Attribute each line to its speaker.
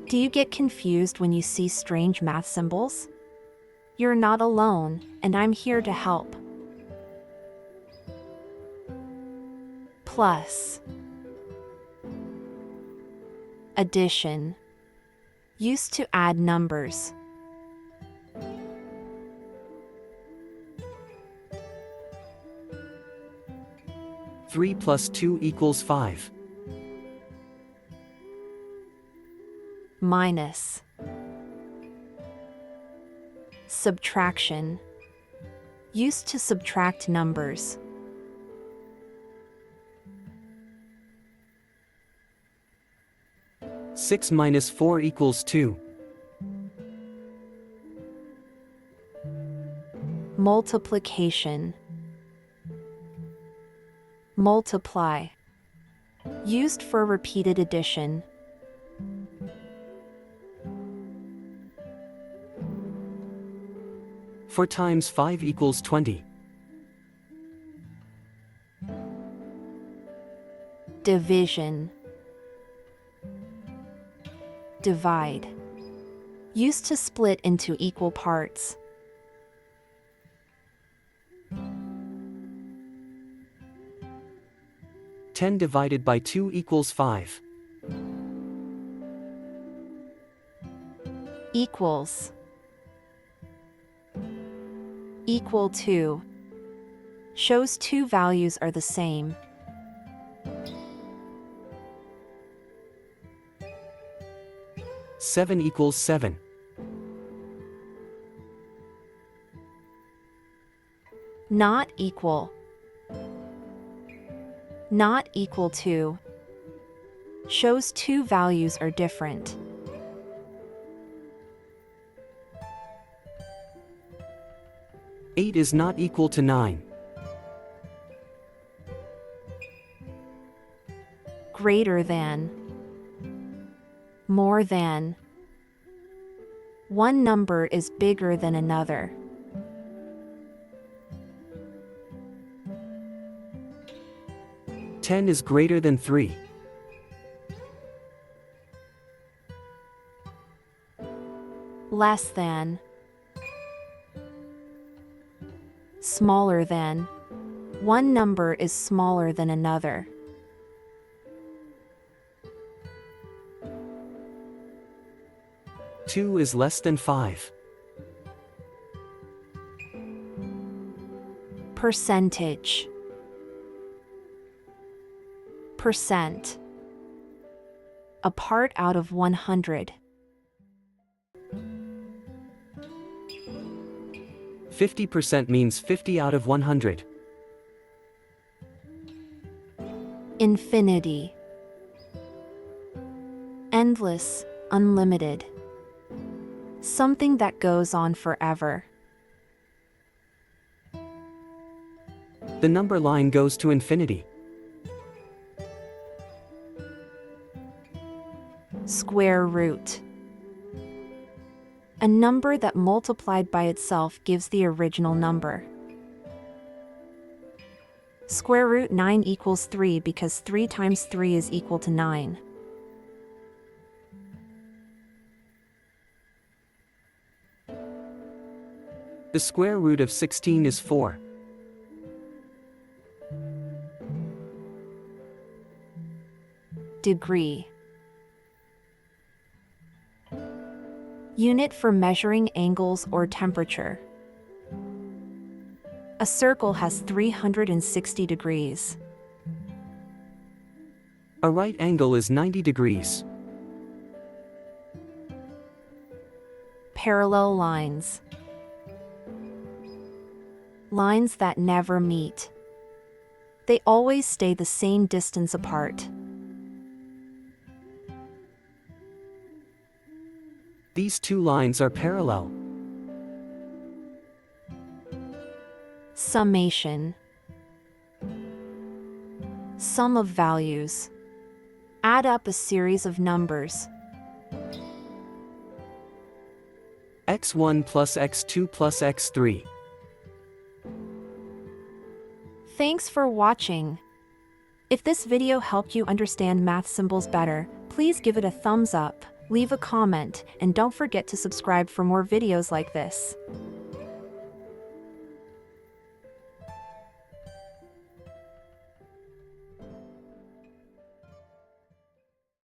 Speaker 1: Do you get confused when you see strange math symbols? You're not alone, and I'm here to help. Plus. Addition. Used to add numbers.
Speaker 2: Three plus 2 equals 5.
Speaker 1: Minus. Subtraction. Used to subtract numbers.
Speaker 2: Six minus 4 equals 2.
Speaker 1: Multiplication. Multiply. Used for repeated addition.
Speaker 2: Four times 5 equals 20.
Speaker 1: Division. Divide. Used to split into equal parts.
Speaker 2: Ten divided by 2 equals 5.
Speaker 1: Equals. Equal to. Shows two values are the same.
Speaker 2: Seven equals 7.
Speaker 1: Not equal. Not equal to. Shows two values are different.
Speaker 2: Eight is not equal to 9.
Speaker 1: Greater than. More than. One number is bigger than another.
Speaker 2: 10 is greater than 3.
Speaker 1: Less than. Smaller than. One number is smaller than another.
Speaker 2: Two is less than 5.
Speaker 1: Percentage. Percent. A part out of 100.
Speaker 2: 50% means 50 out of 100.
Speaker 1: Infinity. Endless, unlimited. Something that goes on forever.
Speaker 2: The number line goes to infinity.
Speaker 1: Square root. A number that multiplied by itself gives the original number. Square root 9 equals 3 because 3 times 3 is equal to 9.
Speaker 2: The square root of 16 is 4.
Speaker 1: Degree. Unit for measuring angles or temperature. A circle has 360 degrees.
Speaker 2: A right angle is 90 degrees.
Speaker 1: Parallel lines. Lines that never meet. They always stay the same distance apart.
Speaker 2: These two lines are parallel.
Speaker 1: Summation. Sum of values. Add up a series of numbers.
Speaker 2: x1 plus x2 plus x3.
Speaker 1: Thanks for watching. If this video helped you understand math symbols better, please give it a thumbs up, Leave a comment and don't forget to subscribe for more videos like this.